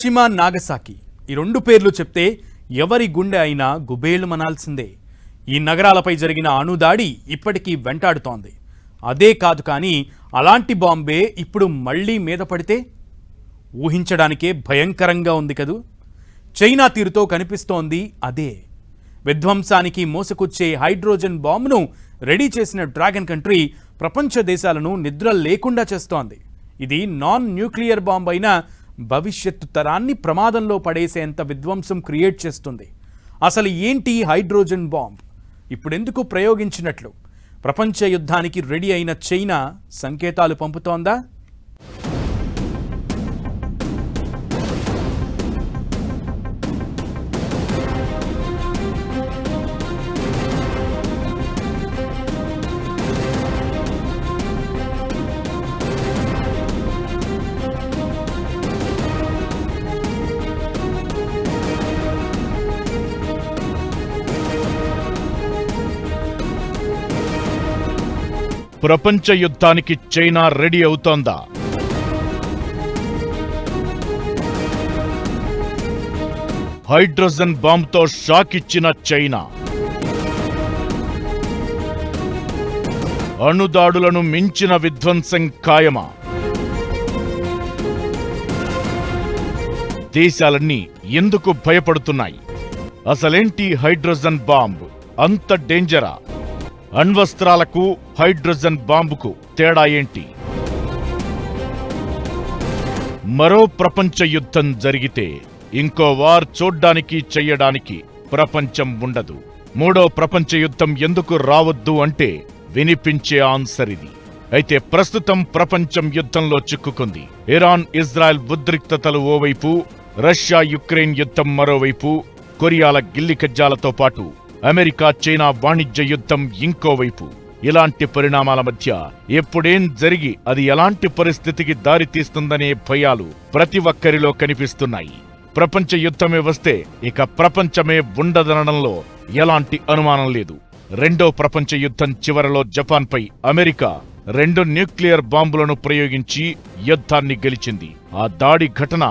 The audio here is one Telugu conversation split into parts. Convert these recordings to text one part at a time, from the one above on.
హిరోషిమా నాగసాకి ఈ రెండు పేర్లు చెప్తే ఎవరి గుండె అయినా గుబేళ్లు మనాల్సిందే. ఈ నగరాలపై జరిగిన అణుదాడి ఇప్పటికీ వెంటాడుతోంది. అదే కాదు కానీ అలాంటి బాంబే ఇప్పుడు మళ్లీ మీద పడితే ఊహించడానికే భయంకరంగా ఉంది కదూ. చైనా తీరుతో కనిపిస్తోంది అదే. విధ్వంసానికి మోసకొచ్చే హైడ్రోజన్ బాంబును రెడీ చేసిన డ్రాగన్ కంట్రీ ప్రపంచ దేశాలను నిద్ర లేకుండా చేస్తోంది. ఇది నాన్ న్యూక్లియర్ బాంబ్ అయినా భవిష్యత్తు తరాన్ని ప్రమాదంలో పడేసేంత విధ్వంసం క్రియేట్ చేస్తుంది. అసలు ఏంటి హైడ్రోజన్ బాంబ్? ఇప్పుడెందుకు ప్రయోగించినట్లు ప్రపంచ యుద్ధానికి రెడీ అయిన చైనా సంకేతాలు పంపుతోందా? ప్రపంచ యుద్ధానికి చైనా రెడీ అవుతోందా? హైడ్రోజన్ బాంబ్తో షాక్ ఇచ్చిన చైనా అణుదాడులను మించిన విధ్వంసం ఖాయమా? దేశాలన్నీ ఎందుకు భయపడుతున్నాయి? అసలేంటి హైడ్రోజన్ బాంబ్? అంత డేంజరా? అణ్వస్త్రాలకు హైడ్రోజన్ బాంబుకు తేడా ఏంటి? మరో ప్రపంచ యుద్ధం జరిగితే ఇంకో వార్ చూడ్డానికి చెయ్యడానికి ప్రపంచం ఉండదు. మూడో ప్రపంచ యుద్ధం ఎందుకు రావద్దు అంటే వినిపించే ఆన్సర్ ఇది. అయితే ప్రస్తుతం ప్రపంచం యుద్ధంలో చిక్కుకుంది. ఇరాన్ ఇజ్రాయెల్ ఉద్రిక్తతలు ఓవైపు, రష్యా యుక్రెయిన్ యుద్ధం మరోవైపు, కొరియాల గిల్లికజ్జాలతో పాటు అమెరికా చైనా వాణిజ్య యుద్ధం ఇంకోవైపు. ఇలాంటి పరిణామాల మధ్య ఎప్పుడేం జరిగి అది ఎలాంటి పరిస్థితికి దారితీస్తుందనే భయాలు ప్రతి ఒక్కరిలో కనిపిస్తున్నాయి. ప్రపంచ యుద్ధమే వస్తే ఇక ప్రపంచమే ఉండదనడంలో ఎలాంటి అనుమానం లేదు. రెండో ప్రపంచ యుద్ధం చివరలో జపాన్పై అమెరికా 2 న్యూక్లియర్ బాంబులను ప్రయోగించి యుద్ధాన్ని గెలిచింది. ఆ దాడి ఘటన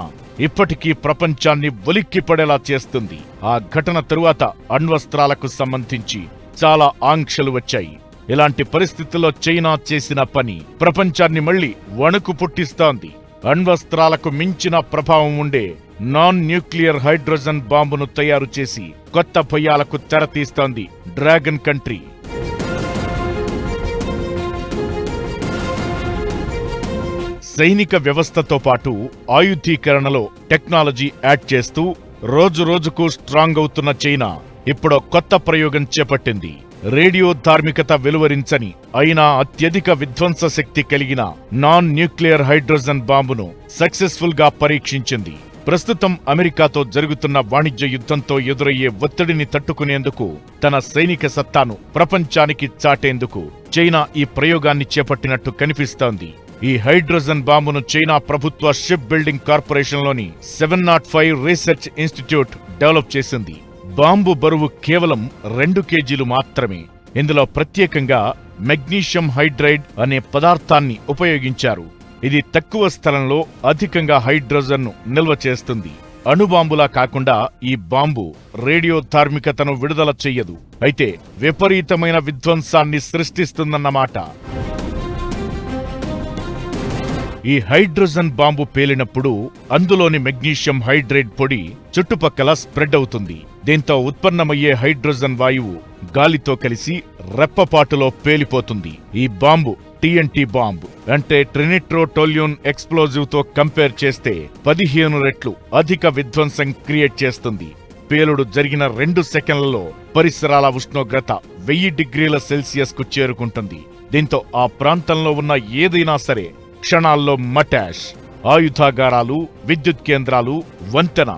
ఇప్పటికీ ప్రపంచాన్ని ఉలిక్కిపడేలా చేస్తుంది. ఆ ఘటన తరువాత అణ్వస్త్రాలకు సంబంధించి చాలా ఆంక్షలు వచ్చాయి. ఇలాంటి పరిస్థితుల్లో చైనా చేసిన పని ప్రపంచాన్ని మళ్లీ వణుకు పుట్టిస్తోంది. అణ్వస్త్రాలకు మించిన ప్రభావం ఉండే నాన్ న్యూక్లియర్ హైడ్రోజన్ బాంబును తయారు చేసి కొత్త భయాలకు తెరతీస్తోంది డ్రాగన్ కంట్రీ. సైనిక వ్యవస్థతో పాటు ఆయుధీకరణలో టెక్నాలజీ యాడ్ చేస్తూ రోజురోజుకు స్ట్రాంగ్ అవుతున్న చైనా ఇప్పుడు కొత్త ప్రయోగం చేపట్టింది. రేడియో ధార్మికత వెలువరించని అయినా అత్యధిక విధ్వంస శక్తి కలిగిన నాన్ న్యూక్లియర్ హైడ్రోజన్ బాంబును సక్సెస్ఫుల్ గా పరీక్షించింది. ప్రస్తుతం అమెరికాతో జరుగుతున్న వాణిజ్య యుద్ధంతో ఎదురయ్యే ఒత్తిడిని తట్టుకునేందుకు, తన సైనిక సత్తాను ప్రపంచానికి చాటేందుకు చైనా ఈ ప్రయోగాన్ని చేపట్టినట్టు కనిపిస్తోంది. ఈ హైడ్రోజన్ బాంబును చైనా ప్రభుత్వ షిప్ బిల్డింగ్ కార్పొరేషన్లోని 705 రీసెర్చ్ ఇన్స్టిట్యూట్ డెవలప్ చేసింది. బాంబు బరువు కేవలం 2 కేజీలు మాత్రమే. ఇందులో ప్రత్యేకంగా మెగ్నీషియం హైడ్రైడ్ అనే పదార్థాన్ని ఉపయోగించారు. ఇది తక్కువ స్థలంలో అధికంగా హైడ్రోజన్ను నిల్వ చేస్తుంది. అణుబాంబులా కాకుండా ఈ బాంబు రేడియో ధార్మికతను విడుదల చెయ్యదు. అయితే విపరీతమైన విధ్వంసాన్ని సృష్టిస్తుందన్నమాట. ఈ హైడ్రోజన్ బాంబు పేలినప్పుడు అందులోని మెగ్నీషియం హైడ్రైడ్ పొడి చుట్టుపక్కల స్ప్రెడ్ అవుతుంది. దీంతో ఉత్పన్నమయ్యే హైడ్రోజన్ వాయువు గాలితో కలిసి రెప్పపాటులో పేలిపోతుంది. ఈ బాంబు TNT బాంబు అంటే ట్రినిట్రోటోల్యూన్ ఎక్స్ప్లోజివ్ తో కంపేర్ చేస్తే 15 రెట్లు అధిక విధ్వంసం క్రియేట్ చేస్తుంది. పేలుడు జరిగిన 2 సెకండ్లలో పరిసరాల ఉష్ణోగ్రత 1000 డిగ్రీల సెల్సియస్ కు చేరుకుంటుంది. దీంతో ఆ ప్రాంతంలో ఉన్న ఏదైనా సరే క్షణాల్లో మటాష్. ఆయుధాగారాలు, విద్యుత్ కేంద్రాలు, వంతెన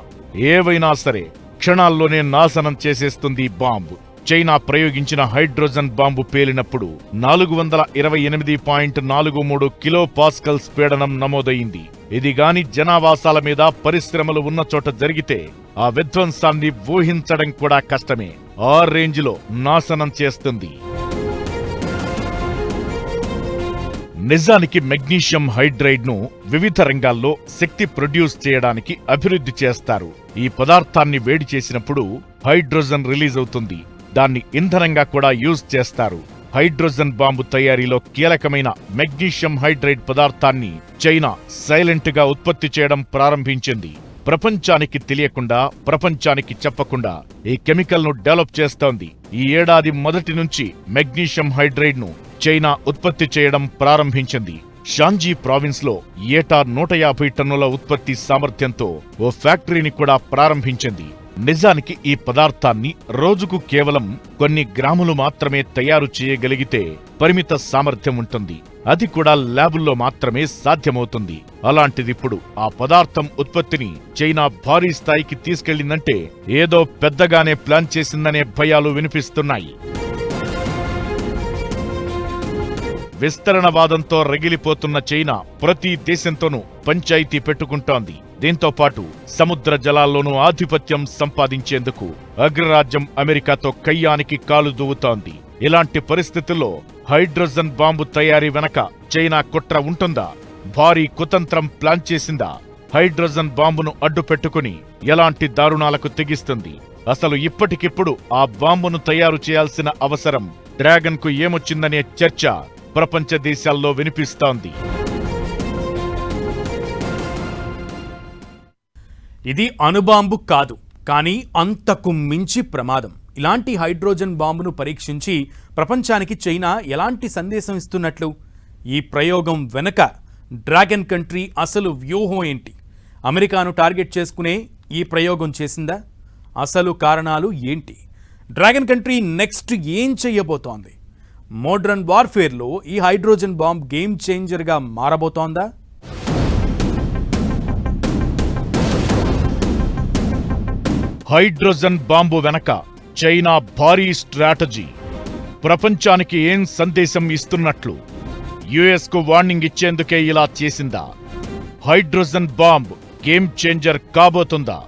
ఏవైనా సరే క్షణాల్లోనే నాశనం చేసేస్తుంది బాంబు. చైనా ప్రయోగించిన హైడ్రోజన్ బాంబు పేలినప్పుడు 428.43 కిలో పాస్కల్స్ పీడనం నమోదయింది. ఇది గాని జనావాసాల మీద, పరిశ్రమలు ఉన్న చోట జరిగితే ఆ విధ్వంసాన్ని ఊహించడం కూడా కష్టమే. ఆ రేంజ్లో నాశనం చేస్తుంది. నిజానికి మెగ్నీషియం హైడ్రైడ్ ను వివిధ రంగాల్లో శక్తి ప్రొడ్యూస్ చేయడానికి అభివృద్ధి చేస్తారు. ఈ పదార్థాన్ని వేడి చేసినప్పుడు హైడ్రోజన్ రిలీజ్ అవుతుంది. దాన్ని ఇంధనంగా కూడా యూజ్ చేస్తారు. హైడ్రోజన్ బాంబు తయారీలో కీలకమైన మెగ్నీషియం హైడ్రైడ్ పదార్థాన్ని చైనా సైలెంట్ గా ఉత్పత్తి చేయడం ప్రారంభించింది. ప్రపంచానికి తెలియకుండా, ప్రపంచానికి చెప్పకుండా ఈ కెమికల్ ను డెవలప్ చేస్తోంది. ఈ ఏడాది మొదటి నుంచి మెగ్నీషియం హైడ్రైడ్ ను చైనా ఉత్పత్తి చేయడం ప్రారంభించింది. షాంజీ ప్రావిన్స్ లో ఏటా 150 టన్నుల ఉత్పత్తి సామర్థ్యంతో ఓ ఫ్యాక్టరీని కూడా ప్రారంభించింది. నిజానికి ఈ పదార్థాన్ని రోజుకు కేవలం కొన్ని గ్రాములు మాత్రమే తయారు చేయగలిగితే పరిమిత సామర్థ్యం ఉంటుంది. అది కూడా ల్యాబుల్లో మాత్రమే సాధ్యమవుతుంది. అలాంటిదిప్పుడు ఆ పదార్థం ఉత్పత్తిని చైనా భారీ స్థాయికి తీసుకెళ్లిందంటే ఏదో పెద్దగానే ప్లాన్ చేసిందనే భయాలు వినిపిస్తున్నాయి. విస్తరణవాదంతో రగిలిపోతున్న చైనా ప్రతి దేశంతోనూ పంచాయితీ పెట్టుకుంటోంది. దీంతో పాటు సముద్ర జలాల్లోనూ ఆధిపత్యం సంపాదించేందుకు అగ్రరాజ్యం అమెరికాతో కయ్యానికి కాలు దువ్వుతోంది. ఇలాంటి పరిస్థితుల్లో హైడ్రోజన్ బాంబు తయారీ వెనక చైనా కుట్ర ఉంటుందా? భారీ కుతంత్రం ప్లాన్ చేసిందా? హైడ్రోజన్ బాంబును అడ్డు పెట్టుకుని ఎలాంటి దారుణాలకు తెగిస్తుంది? అసలు ఇప్పటికిప్పుడు ఆ బాంబును తయారు చేయాల్సిన అవసరం డ్రాగన్ కు ఏమొచ్చిందనే చర్చ ప్రపంచ దేశాల్లో వినిపిస్తోంది. ఇది అణుబాంబు కాదు, కానీ అంతకు మించి ప్రమాదం. ఇలాంటి హైడ్రోజన్ బాంబును పరీక్షించి ప్రపంచానికి చైనా ఎలాంటి సందేశం ఇస్తున్నట్లు? ఈ ప్రయోగం వెనక డ్రాగన్ కంట్రీ అసలు వ్యూహం ఏంటి? అమెరికాను టార్గెట్ చేసుకునే ఈ ప్రయోగం చేసిందా? అసలు కారణాలు ఏంటి? డ్రాగన్ కంట్రీ నెక్స్ట్ ఏం చెయ్యబోతోంది? మోడ్రన్ వార్ఫేర్లో ఈ హైడ్రోజన్ బాంబ్ గేమ్ చేంజర్గా మారబోతోందా? హైడ్రోజన్ బాంబు వెనక చైనా భారీ స్ట్రాటజీ. ప్రపంచానికి ఏం సందేశం ఇస్తున్నట్లు? యుఎస్ కు వార్నింగ్ ఇచ్చేందుకే ఇలా చేసిందా? హైడ్రోజన్ బాంబ్ గేమ్ చేంజర్ కాబోతుందా?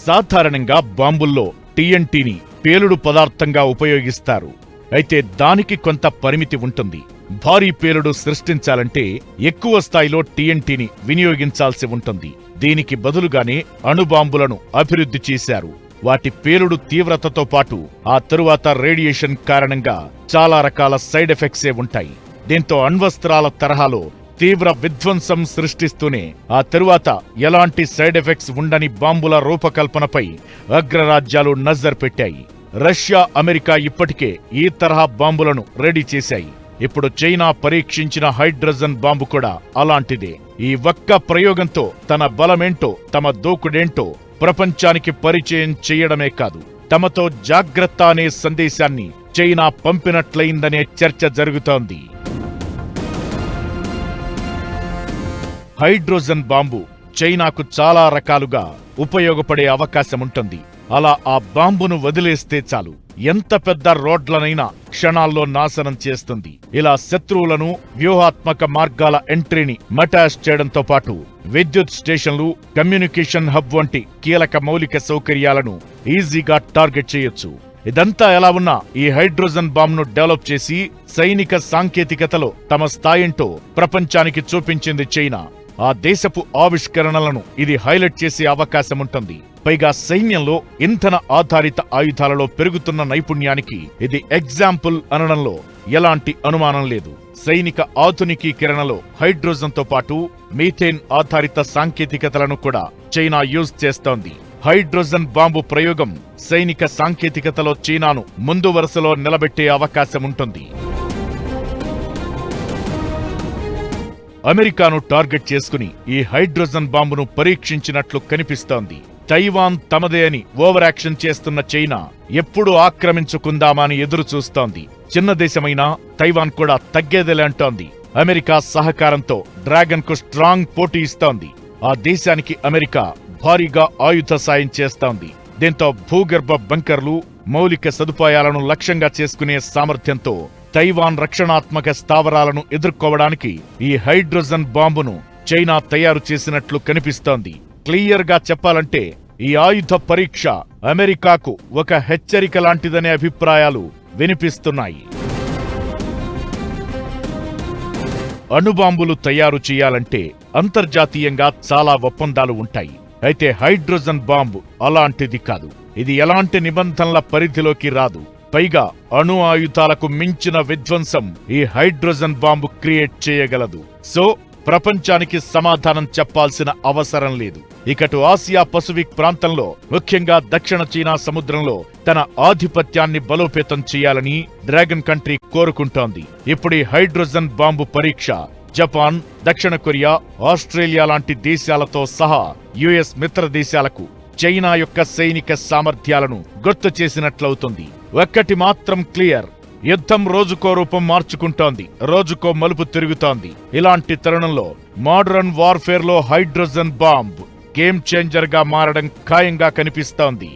సాధారణంగా బాంబుల్లో టీఎన్టీని పేలుడు పదార్థంగా ఉపయోగిస్తారు. అయితే దానికి కొంత పరిమితి ఉంటుంది. భారీ పేలుడు సృష్టించాలంటే ఎక్కువ స్థాయిలో టీఎన్టీని వినియోగించాల్సి ఉంటుంది. దీనికి బదులుగానే అణుబాంబులను అభివృద్ధి చేశారు. వాటి పేలుడు తీవ్రతతో పాటు ఆ తరువాత రేడియేషన్ కారణంగా చాలా రకాల సైడ్ ఎఫెక్ట్సే ఉంటాయి. దీంతో అణ్వస్త్రాల తరహాలో తీవ్ర విధ్వంసం సృష్టిస్తూనే ఆ తరువాత ఎలాంటి సైడ్ ఎఫెక్ట్స్ ఉండని బాంబుల రూపకల్పనపై అగ్రరాజ్యాలు నజర్ పెట్టాయి. రష్యా, అమెరికా ఇప్పటికే ఈ తరహా బాంబులను రెడీ చేశాయి. ఇప్పుడు చైనా పరీక్షించిన హైడ్రోజన్ బాంబు కూడా అలాంటిదే. ఈ ఒక్క ప్రయోగంతో తన బలమేంటో, తమ దూకుడేంటో ప్రపంచానికి పరిచయం చేయడమే కాదు, తమతో జాగ్రత్త అనే సందేశాన్ని చైనా పంపినట్లయిందనే చర్చ జరుగుతోంది. హైడ్రోజన్ బాంబు చైనాకు చాలా రకాలుగా ఉపయోగపడే అవకాశముంటుంది. అలా ఆ బాంబును వదిలేస్తే చాలు, ఎంత పెద్ద రోడ్లనైనా క్షణాల్లో నాశనం చేస్తుంది. ఇలా శత్రువులను, వ్యూహాత్మక మార్గాల ఎంట్రీని మటాష్ చేయడంతో పాటు విద్యుత్ స్టేషన్లు, కమ్యూనికేషన్ హబ్ వంటి కీలక మౌలిక సౌకర్యాలను ఈజీగా టార్గెట్ చేయొచ్చు. ఇదంతా ఎలా ఉన్నా ఈ హైడ్రోజన్ బాంబును డెవలప్ చేసి సైనిక సాంకేతికతలో తమ స్థాయింటో ప్రపంచానికి చూపించింది చైనా. ఆ దేశపు ఆవిష్కరణలను ఇది హైలైట్ చేసే అవకాశముంటుంది. పైగా సైన్యంలో ఇంధన ఆధారిత ఆయుధాలలో పెరుగుతున్న నైపుణ్యానికి ఇది ఎగ్జాంపుల్ అనడంలో ఎలాంటి అనుమానం లేదు. సైనిక ఆధునికీకరణలో హైడ్రోజన్తో పాటు మీథేన్ ఆధారిత సాంకేతికతలను కూడా చైనా యూజ్ చేస్తోంది. హైడ్రోజన్ బాంబు ప్రయోగం సైనిక సాంకేతికతలో చైనాను ముందు వరుసలో నిలబెట్టే అవకాశముంటుంది. అమెరికాను టార్గెట్ చేసుకుని ఈ హైడ్రోజన్ బాంబును పరీక్షించినట్లు కనిపిస్తోంది. తైవాన్ తమదే అని ఓవర్ యాక్షన్ చేస్తున్న చైనా ఎప్పుడు ఆక్రమించుకుందామని ఎదురు చూస్తోంది. చిన్న దేశమైనా తైవాన్ కూడా తగ్గేదేలంటోంది. అమెరికా సహకారంతో డ్రాగన్ కు స్ట్రాంగ్ పోటీ ఇస్తోంది. ఆ దేశానికి అమెరికా భారీగా ఆయుధ సాయం చేస్తోంది. దీంతో భూగర్భ బంకర్లు, మౌలిక సదుపాయాలను లక్ష్యంగా చేసుకునే సామర్థ్యంతో తైవాన్ రక్షణాత్మక స్థావరాలను ఎదుర్కోవడానికి ఈ హైడ్రోజన్ బాంబును చైనా తయారు చేసినట్లు కనిపిస్తోంది. క్లియర్ గా చెప్పాలంటే ఈ ఆయుధ పరీక్ష అమెరికాకు ఒక హెచ్చరిక లాంటిదనే అభిప్రాయాలు వినిపిస్తున్నాయి. అణుబాంబులు తయారు చేయాలంటే అంతర్జాతీయంగా చాలా ఒప్పందాలు ఉంటాయి. అయితే హైడ్రోజన్ బాంబు అలాంటిది కాదు. ఇది ఎలాంటి నిబంధనల పరిధిలోకి రాదు. పైగా అణు ఆయుధాలకు మించిన విధ్వంసం ఈ హైడ్రోజన్ బాంబు క్రియేట్ చేయగలదు. సో ప్రపంచానికి సమాధానం చెప్పాల్సిన అవసరం లేదు. ఇకటు ఆసియా పసిఫిక్ ప్రాంతంలో, ముఖ్యంగా దక్షిణ చైనా సముద్రంలో తన ఆధిపత్యాన్ని బలోపేతం చేయాలని డ్రాగన్ కంట్రీ కోరుకుంటోంది. ఇప్పుడు ఈ హైడ్రోజన్ బాంబు పరీక్ష జపాన్, దక్షిణ కొరియా, ఆస్ట్రేలియా లాంటి దేశాలతో సహా యుఎస్ మిత్ర దేశాలకు చైనా యొక్క సైనిక సామర్థ్యాలను గుర్తు చేసినట్లవుతుంది. ఒక్కటి మాత్రం క్లియర్, యుద్ధం రోజుకో రూపం మార్చుకుంటోంది, రోజుకో మలుపు తిరుగుతోంది. ఇలాంటి తరుణంలో మోడరన్ వార్ఫేర్ లో హైడ్రోజన్ బాంబ్ గేమ్ చేంజర్ గా మారడం ఖాయంగా కనిపిస్తోంది.